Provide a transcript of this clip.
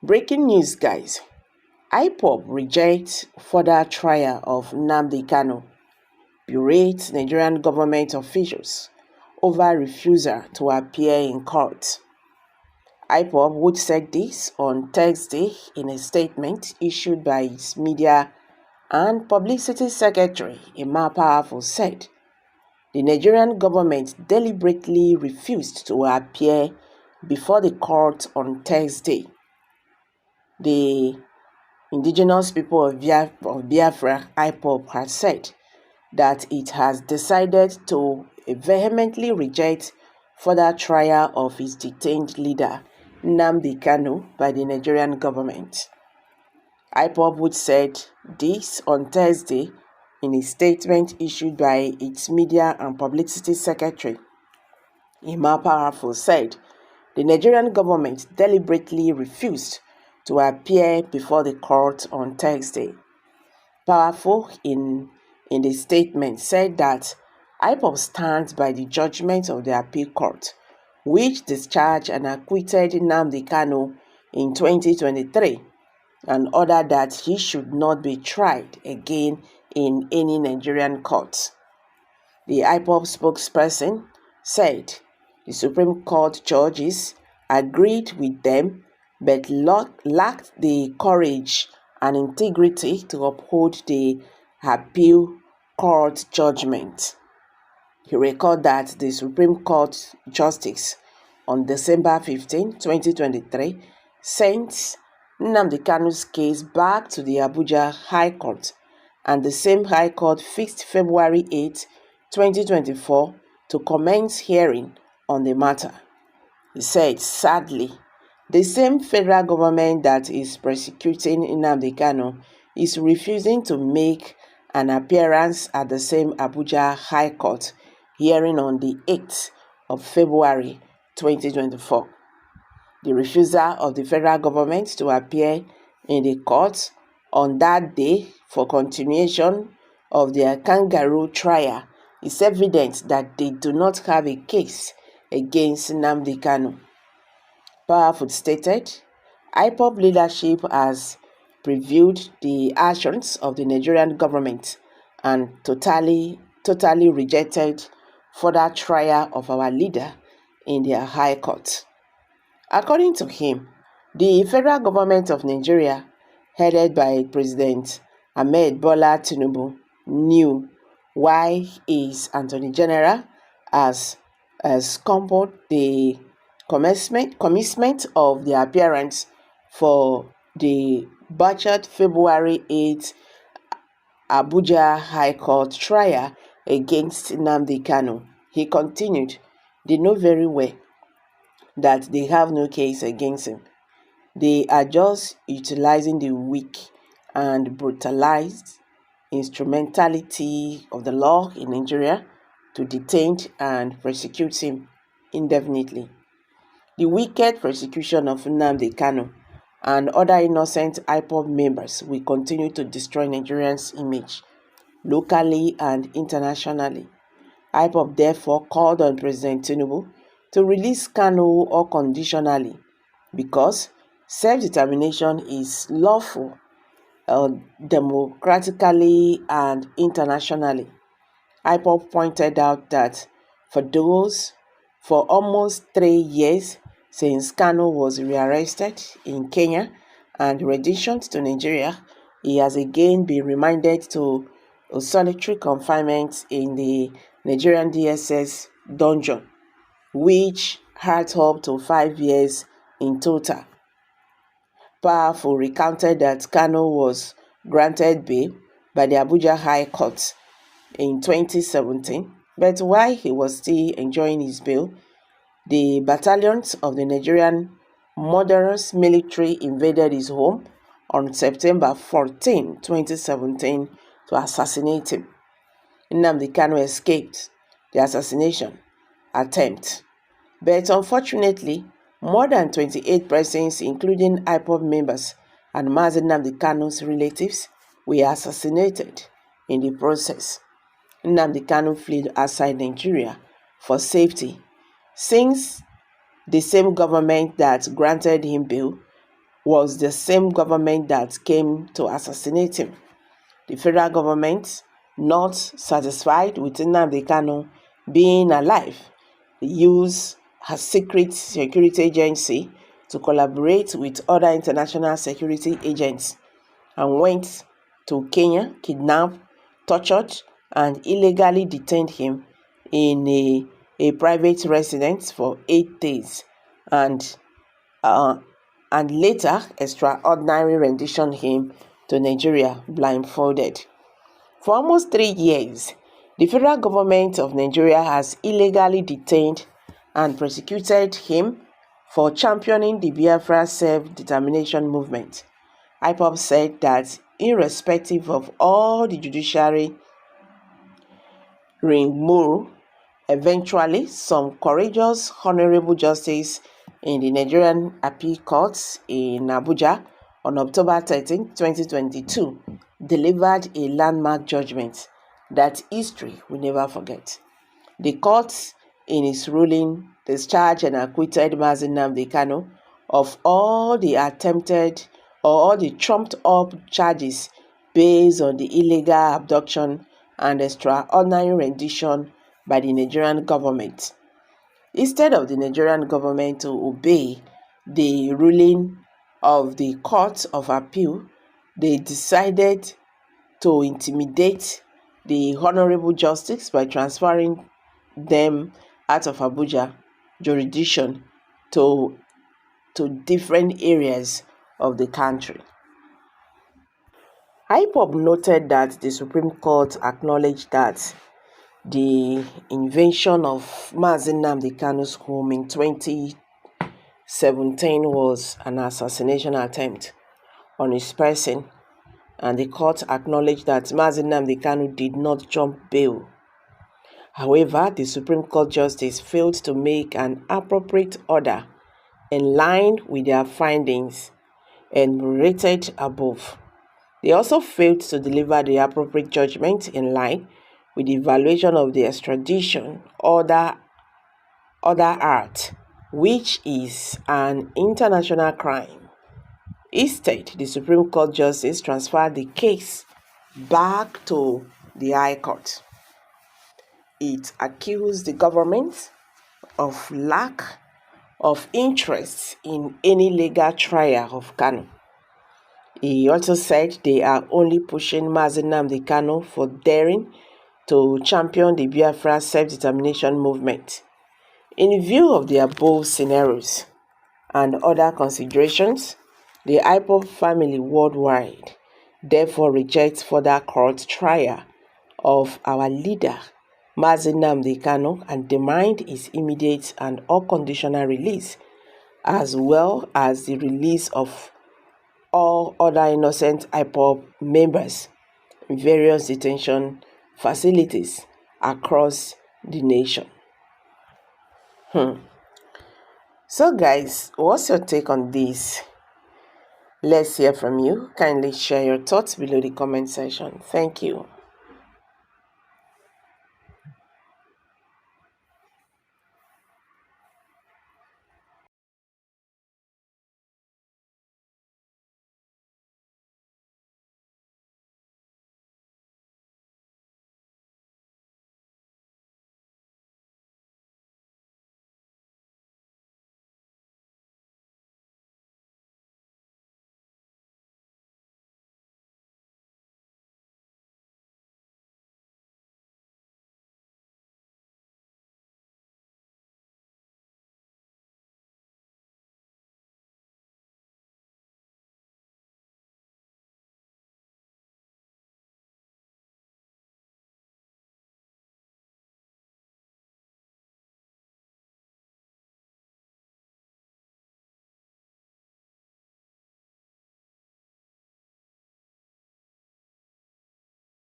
Breaking news, guys. IPOB rejects further trial of Nnamdi Kanu, berates Nigerian government officials over refusal to appear in court. IPOB, which said this on Thursday in a statement issued by its media and publicity secretary, Emma Powerful, said the Nigerian government deliberately refused to appear before the court on Thursday. The indigenous people of Biafra, IPOB, has said that it has decided to vehemently reject further trial of its detained leader, Nnamdi Kanu, by the Nigerian government. IPOB, which said this on Thursday in a statement issued by its media and publicity secretary, Emma Powerful, said the Nigerian government deliberately refused to appear before the court on Thursday. Powerful, in the statement, said that IPOB stands by the judgment of the appeal court, which discharged and acquitted Nnamdi Kanu in 2023 and ordered that he should not be tried again in any Nigerian court. The IPOB spokesperson said the Supreme Court judges agreed with them but lacked the courage and integrity to uphold the appeal court judgment. He recalled that the Supreme Court Justice on December 15, 2023, sent Nnamdi Kanu's case back to the Abuja High Court, and the same High Court fixed February 8, 2024 to commence hearing on the matter. He said, sadly, the same federal government that is prosecuting Nnamdi Kanu is refusing to make an appearance at the same Abuja High Court hearing on the 8th of February 2024. The refusal of the federal government to appear in the court on that day for continuation of their kangaroo trial is evidence that they do not have a case against Nnamdi Kanu. Powerful stated, IPOB leadership has previewed the actions of the Nigerian government and totally rejected further trial of our leader in their high court. According to him, the federal government of Nigeria, headed by President Ahmed Bola Tinubu, knew why his Attorney General has scumbled the commencement of the appearance for the butchered February 8 Abuja High Court trial against Nnamdi Kanu. He continued, they know very well that they have no case against him. They are just utilizing the weak and brutalized instrumentality of the law in Nigeria to detain and prosecute him indefinitely. The wicked persecution of Nnamdi Kanu and other innocent IPOB members will continue to destroy Nigerians' image locally and internationally. IPOB therefore called on President Tinubu to release Kanu unconditionally because self-determination is lawful democratically and internationally. IPOB pointed out that for almost 3 years since Kanu was rearrested in Kenya and renditioned to Nigeria, he has again been remanded to a solitary confinement in the Nigerian DSS dungeon, which had up to 5 years in total. Powerful recounted that Kanu was granted bail by the Abuja High Court in 2017, but while he was still enjoying his bail, the battalions of the Nigerian murderous military invaded his home on September 14, 2017 to assassinate him. Nnamdi Kanu escaped the assassination attempt, but unfortunately, more than 28 persons, including IPOB members and Mazi Nnamdi Kanu's relatives, were assassinated in the process. Nnamdi Kanu fled outside Nigeria for safety, since the same government that granted him bail was the same government that came to assassinate him. The federal government, not satisfied with Nnamdi Kanu being alive, used her secret security agency to collaborate with other international security agents and went to Kenya, kidnapped, tortured, and illegally detained him in a private residence for 8 days and later extraordinary renditioned him to Nigeria blindfolded. For almost 3 years, the federal government of Nigeria has illegally detained and persecuted him for championing the Biafra self-determination movement. IPOB said that irrespective of all the judiciary rigmarole, eventually some courageous honorable justice in the Nigerian Appeal Court in Abuja on October 13, 2022, delivered a landmark judgment that history will never forget. The court, in its ruling, discharged and acquitted Mazi Nnamdi Kanu of all the attempted or all the trumped-up charges based on the illegal abduction and extraordinary rendition by the Nigerian government. Instead of the Nigerian government to obey the ruling of the Court of Appeal, they decided to intimidate the Honorable Justice by transferring them out of Abuja jurisdiction to different areas of the country. IPOB noted that the Supreme Court acknowledged that the invasion of Mazi Nnamdi Kanu's home in 2017 was an assassination attempt on his person, and the court acknowledged that Mazi Nnamdi Kanu did not jump bail. However, the Supreme Court Justice failed to make an appropriate order in line with their findings enumerated above. They also failed to deliver the appropriate judgment in line with the evaluation of the extradition order act, which is an international crime. Instead, the Supreme Court Justice transferred the case back to the High Court. It accused the government of lack of interest in any legal trial of Kanu. He also said they are only pushing Mazi Nnamdi Kanu for daring to champion the Biafra self-determination movement. In view of the above scenarios and other considerations, the IPOB family worldwide therefore rejects further court trial of our leader, Mazi Nnamdi Kanu, and demand his immediate and unconditional release, as well as the release of all other innocent IPOB members in various detention facilities across the nation. So guys, what's your take on this? Let's hear from you. Kindly share your thoughts below the comment section. Thank you.